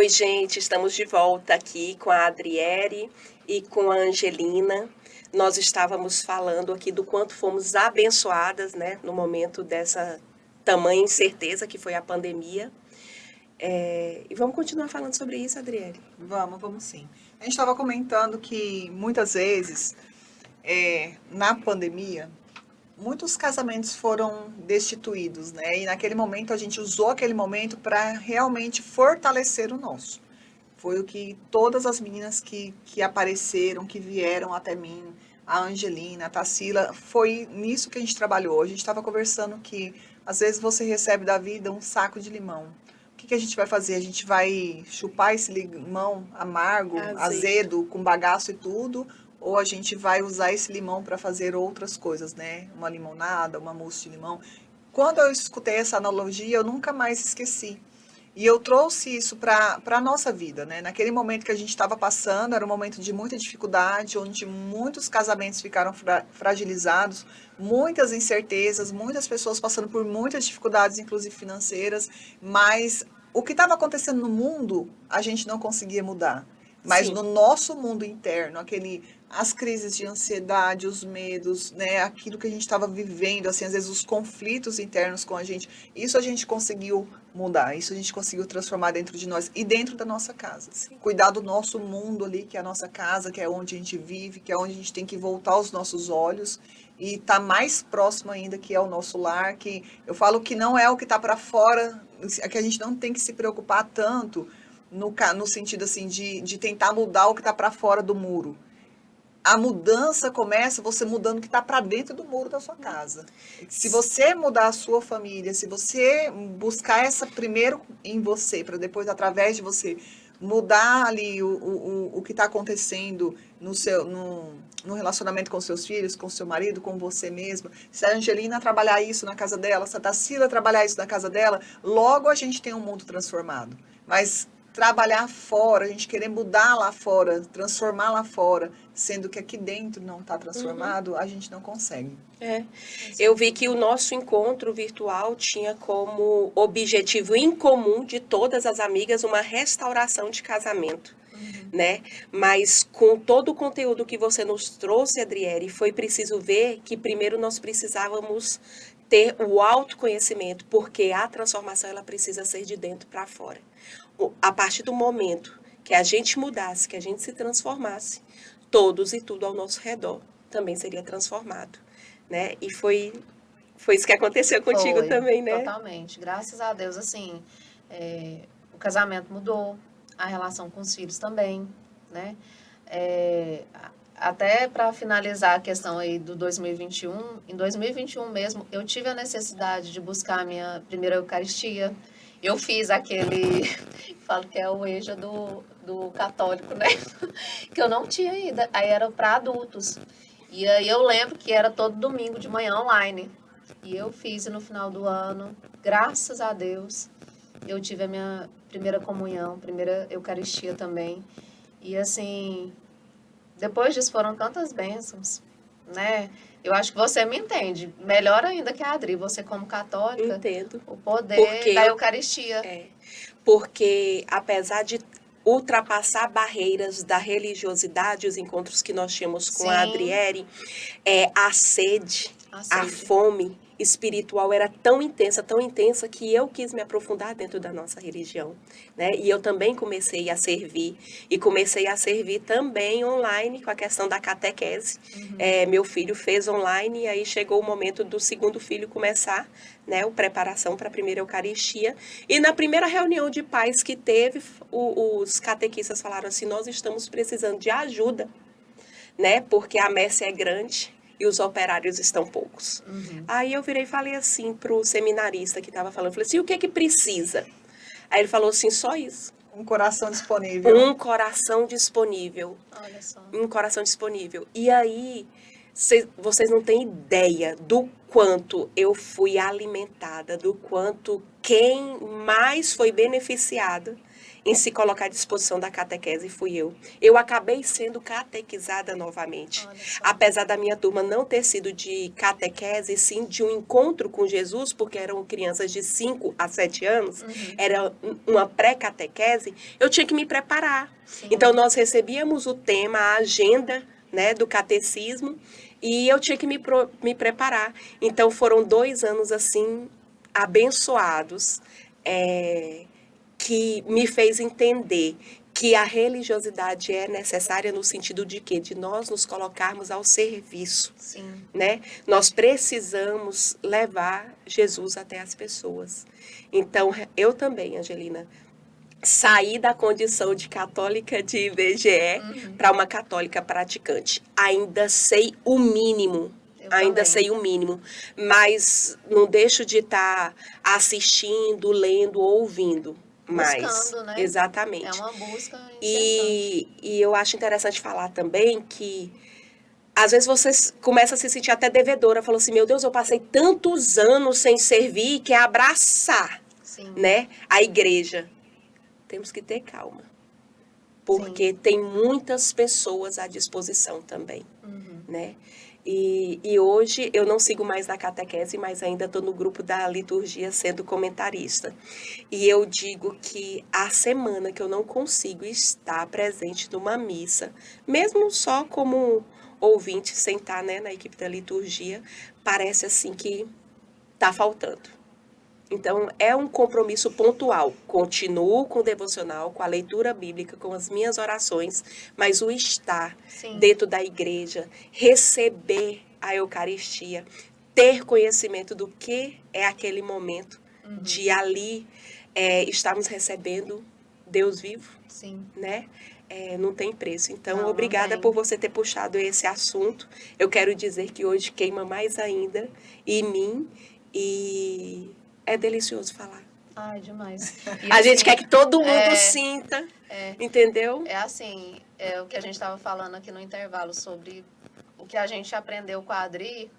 Oi, gente, estamos de volta aqui com a Adriele e com a Angelina. Nós estávamos falando aqui do quanto fomos abençoadas, né, no momento dessa tamanha incerteza que foi a pandemia. E vamos continuar falando sobre isso, Adriele. Vamos sim. A gente estava comentando que muitas vezes, na pandemia, muitos casamentos foram destituídos, né? E naquele momento a gente usou aquele momento para realmente fortalecer o nosso. Foi o que todas as meninas que apareceram, que vieram até mim, a Angelina, a Tarsila, foi nisso que a gente trabalhou. A gente estava conversando que às vezes você recebe da vida um saco de limão. O que a gente vai fazer? A gente vai chupar esse limão amargo, azedo, com bagaço e tudo, ou a gente vai usar esse limão para fazer outras coisas, né? Uma limonada, uma mousse de limão. Quando eu escutei essa analogia, eu nunca mais esqueci. E eu trouxe isso para a nossa vida, né? Naquele momento que a gente estava passando, era um momento de muita dificuldade, onde muitos casamentos ficaram fragilizados, muitas incertezas, muitas pessoas passando por muitas dificuldades, inclusive financeiras, mas o que estava acontecendo no mundo, a gente não conseguia mudar. Mas Sim. no nosso mundo interno, as crises de ansiedade, os medos, né, aquilo que a gente estava vivendo, assim, às vezes os conflitos internos com a gente, isso a gente conseguiu mudar, isso a gente conseguiu transformar dentro de nós e dentro da nossa casa. Sim. Cuidar do nosso mundo ali, que é a nossa casa, que é onde a gente vive, que é onde a gente tem que voltar os nossos olhos e estar mais próximo ainda, que é o nosso lar, que eu falo que não é o que está para fora, que a gente não tem que se preocupar tanto no sentido assim de tentar mudar o que está para fora do muro. A mudança começa você mudando o que está para dentro do muro da sua casa. Se você mudar a sua família, se você buscar essa primeiro em você, para depois, através de você, mudar ali o que está acontecendo no relacionamento com seus filhos, com seu marido, com você mesma. Se a Angelina trabalhar isso na casa dela, se a Tarsila trabalhar isso na casa dela, logo a gente tem um mundo transformado. Mas trabalhar fora, a gente querer mudar lá fora, transformar lá fora, sendo que aqui dentro não está transformado, a gente não consegue. Eu vi que o nosso encontro virtual tinha como objetivo em comum de todas as amigas uma restauração de casamento. Né? Mas com todo o conteúdo que você nos trouxe, Adriele, foi preciso ver que primeiro nós precisávamos ter o autoconhecimento, porque a transformação ela precisa ser de dentro para fora. A partir do momento que a gente mudasse, que a gente se transformasse, todos e tudo ao nosso redor também seria transformado, né? E foi isso que aconteceu contigo também, né? Totalmente. Graças a Deus, assim, o casamento mudou, a relação com os filhos também, né? Até para finalizar a questão aí do 2021, em 2021 mesmo, eu tive a necessidade de buscar a minha primeira Eucaristia. Eu fiz aquele, falo que é o EJA do católico, né? Que eu não tinha ido, aí era para adultos. E aí eu lembro que era todo domingo de manhã online. E eu fiz e no final do ano, graças a Deus, eu tive a minha primeira comunhão, primeira Eucaristia também. E assim, depois disso foram tantas bênçãos, né? Eu acho que você me entende. Melhor ainda que a Adri, você como católica. Entendo. O poder da Eucaristia. Porque apesar de ultrapassar barreiras da religiosidade, os encontros que nós tínhamos com a Adriele, a sede, a fome espiritual era tão intensa que eu quis me aprofundar dentro da nossa religião, né? E eu também comecei a servir, e comecei a servir também online com a questão da catequese. Meu filho fez online, e aí chegou o momento do segundo filho começar, né, a preparação para a primeira Eucaristia, e na primeira reunião de pais que teve, os catequistas falaram assim, nós estamos precisando de ajuda, né, porque a messe é grande, e os operários estão poucos. Aí eu virei e falei assim pro seminarista que estava falando, falei assim, o que que precisa? Aí ele falou assim, só isso. Um coração disponível. Um coração disponível. Olha só. Um coração disponível. E aí, vocês não têm ideia do quanto eu fui alimentada, do quanto quem mais foi beneficiado em se colocar à disposição da catequese fui eu. Eu acabei sendo catequizada novamente. Apesar da minha turma não ter sido de catequese, sim de um encontro com Jesus, porque eram crianças de 5 a 7 anos, era uma pré-catequese, eu tinha que me preparar. Sim. Então, nós recebíamos o tema, a agenda, né, do catecismo, e eu tinha que me preparar. Então, foram 2 anos, assim, abençoados, que me fez entender que a religiosidade é necessária no sentido de quê? De nós nos colocarmos ao serviço, Sim. né? Nós precisamos levar Jesus até as pessoas. Então, eu também, Angelina, saí da condição de católica de IBGE para uma católica praticante. Ainda sei o mínimo. Ainda sei o mínimo, mas não deixo de estar assistindo, lendo, ouvindo. Buscando, né? Exatamente. É uma busca incessante. E eu acho interessante falar também que às vezes você começa a se sentir até devedora, falou assim, meu Deus, eu passei tantos anos sem servir, que é abraçar, Sim. né, a igreja. Temos que ter calma, porque Sim. tem muitas pessoas à disposição também, né? E hoje eu não sigo mais na catequese, mas ainda estou no grupo da liturgia sendo comentarista. E eu digo que a semana que eu não consigo estar presente numa missa, mesmo só como ouvinte, sem estar, né, na equipe da liturgia, parece assim que está faltando. Então, é um compromisso pontual. Continuo com o devocional, com a leitura bíblica, com as minhas orações, mas o estar dentro da igreja, receber a Eucaristia, ter conhecimento do que é aquele momento de ali estarmos recebendo Deus vivo, né? Não tem preço. Então, não, obrigada não por você ter puxado esse assunto. Eu quero dizer que hoje queima mais ainda em mim e é delicioso falar. Ai, demais. E a gente quer que todo mundo sinta, entendeu? É assim, o que a gente estava falando aqui no intervalo sobre o que a gente aprendeu com a Adri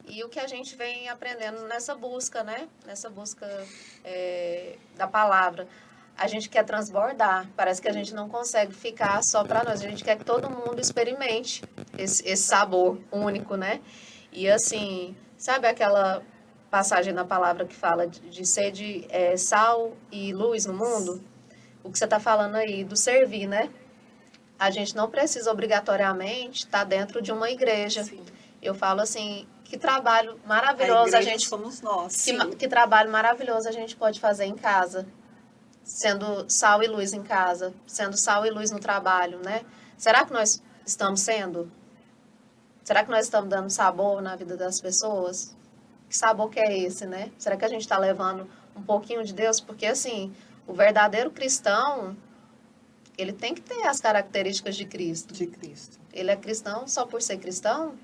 e o que a gente vem aprendendo nessa busca, né? Nessa busca da palavra. A gente quer transbordar, parece que a gente não consegue ficar só para nós, a gente quer que todo mundo experimente esse sabor único, né? E assim, sabe aquela passagem na palavra que fala de ser sal e luz no mundo? O que você está falando aí, do servir, né? A gente não precisa obrigatoriamente estar dentro de uma igreja. Sim. Eu falo assim, que trabalho maravilhoso a gente... somos nós. Que trabalho maravilhoso a gente pode fazer em casa. Sendo sal e luz em casa, sendo sal e luz no trabalho, né? Será que nós estamos sendo? Será que nós estamos dando sabor na vida das pessoas? Que sabor que é esse, né? Será que a gente está levando um pouquinho de Deus? Porque, assim, o verdadeiro cristão, ele tem que ter as características de Cristo. De Cristo. Ele é cristão só por ser cristão?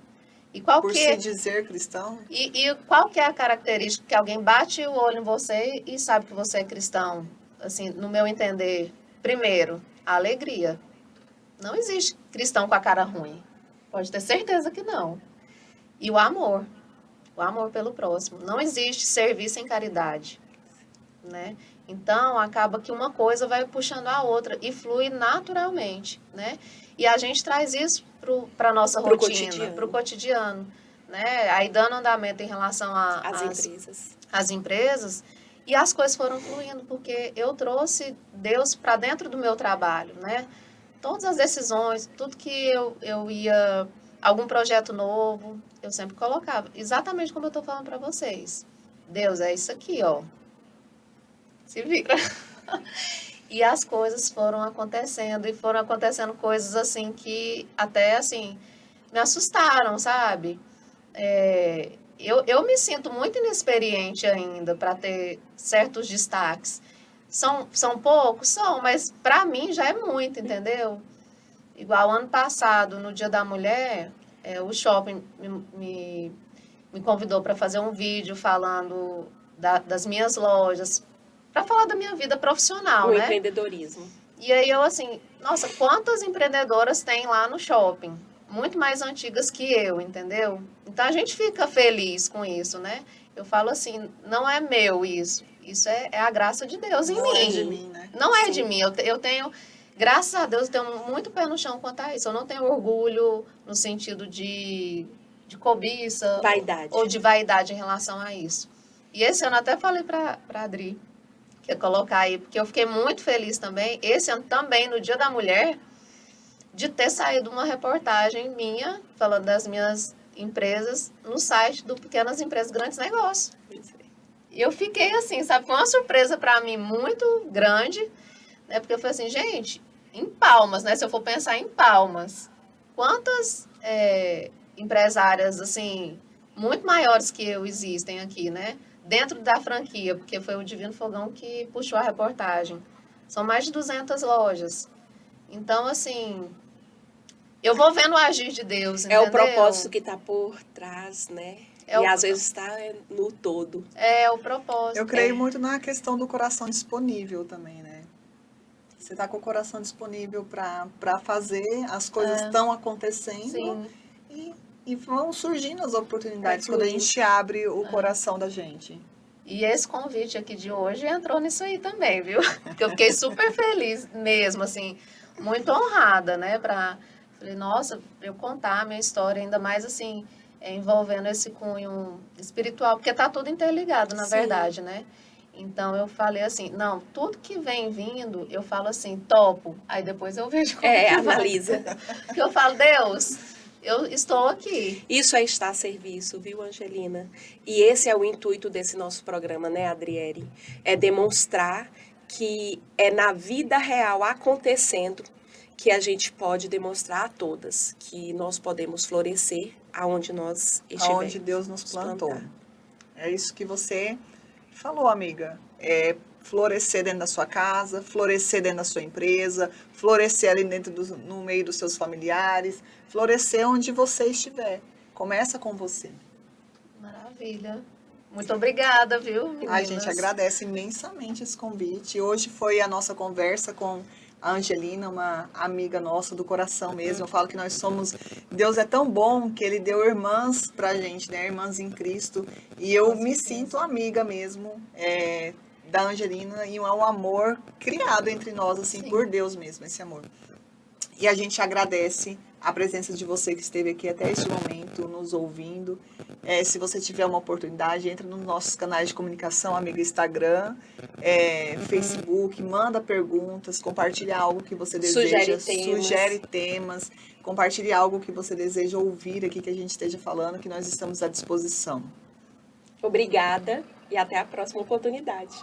E qual por se dizer cristão? E qual que é a característica que alguém bate o olho em você e sabe que você é cristão? Assim, no meu entender, primeiro, a alegria. Não existe cristão com a cara ruim. Pode ter certeza que não. E o amor pelo próximo. Não existe serviço sem caridade, né? Então, acaba que uma coisa vai puxando a outra e flui naturalmente, né? E a gente traz isso para a nossa rotina, para o cotidiano, né? Aí, dando andamento em relação às empresas, e as coisas foram fluindo, porque eu trouxe Deus para dentro do meu trabalho, né? Todas as decisões, tudo que eu ia, algum projeto novo, eu sempre colocava, exatamente como eu estou falando para vocês. Deus, é isso aqui, ó. Se vira. E as coisas foram acontecendo, e foram acontecendo coisas assim que até assim me assustaram, sabe? Eu me sinto muito inexperiente ainda para ter certos destaques. São poucos? São, mas para mim já é muito, entendeu? Igual ano passado, no Dia da Mulher, o shopping me convidou para fazer um vídeo falando das minhas lojas, para falar da minha vida profissional, né? O empreendedorismo. E aí eu assim, nossa, quantas empreendedoras tem lá no shopping? Muito mais antigas que eu, entendeu? Então a gente fica feliz com isso, né? Eu falo assim, não é meu isso. Isso é a graça de Deus em mim. Não é de mim, né? Não é Sim. de mim. Eu tenho, graças a Deus, eu tenho muito pé no chão quanto a isso. Eu não tenho orgulho no sentido de cobiça. Vaidade. Ou de vaidade em relação a isso. E esse ano até falei para Adri, que ia colocar aí, porque eu fiquei muito feliz também, esse ano também, no Dia da Mulher, de ter saído uma reportagem minha, falando das minhas empresas, no site do Pequenas Empresas Grandes Negócios. E eu fiquei assim, sabe, foi uma surpresa para mim muito grande, né? Porque eu falei assim, gente, em Palmas, né? Se eu for pensar em Palmas, quantas empresárias, assim, muito maiores que eu existem aqui, né? Dentro da franquia, porque foi o Divino Fogão que puxou a reportagem. São mais de 200 lojas. Então, assim, eu vou vendo o agir de Deus, É entendeu? o propósito que está por trás, né? É E o- às vezes está no todo. É o propósito. Eu creio muito na questão do coração disponível também, né? Você tá com o coração disponível para fazer, as coisas estão acontecendo Sim. e vão surgindo as oportunidades É quando a fluir. gente abre o coração da gente. E esse convite aqui de hoje entrou nisso aí também, viu? Porque eu fiquei super feliz mesmo, assim, muito honrada, né? Falei, nossa, eu contar a minha história, ainda mais assim, envolvendo esse cunho espiritual, porque tá tudo interligado, na Sim. verdade, né? Então eu falei assim, não, tudo que vem vindo, eu falo assim, topo. Aí depois eu vejo como que vai. Analisa. Porque eu falo, Deus, eu estou aqui. Isso é estar a serviço, viu, Angelina? E esse é o intuito desse nosso programa, né, Adriele? É demonstrar que é na vida real acontecendo que a gente pode demonstrar a todas que nós podemos florescer aonde nós estivermos. Aonde Deus nos plantou. plantar. É isso que você falou, amiga. É florescer dentro da sua casa, florescer dentro da sua empresa, florescer ali dentro no meio dos seus familiares, florescer onde você estiver. Começa com você. Maravilha. Muito obrigada, viu, meninas? A gente agradece imensamente esse convite. Hoje foi a nossa conversa com a Angelina, uma amiga nossa do coração mesmo. Eu falo que nós somos... Deus é tão bom que Ele deu irmãs pra gente, né? Irmãs em Cristo. E eu me sinto amiga mesmo da Angelina. E é um amor criado entre nós, assim, Sim. por Deus mesmo, esse amor. E a gente agradece a presença de você que esteve aqui até este momento, nos ouvindo. Se você tiver uma oportunidade, entra nos nossos canais de comunicação, amiga, Instagram, Facebook, manda perguntas, compartilha algo que você deseja, sugere temas, compartilhe algo que você deseja ouvir aqui que a gente esteja falando, que nós estamos à disposição. Obrigada e até a próxima oportunidade.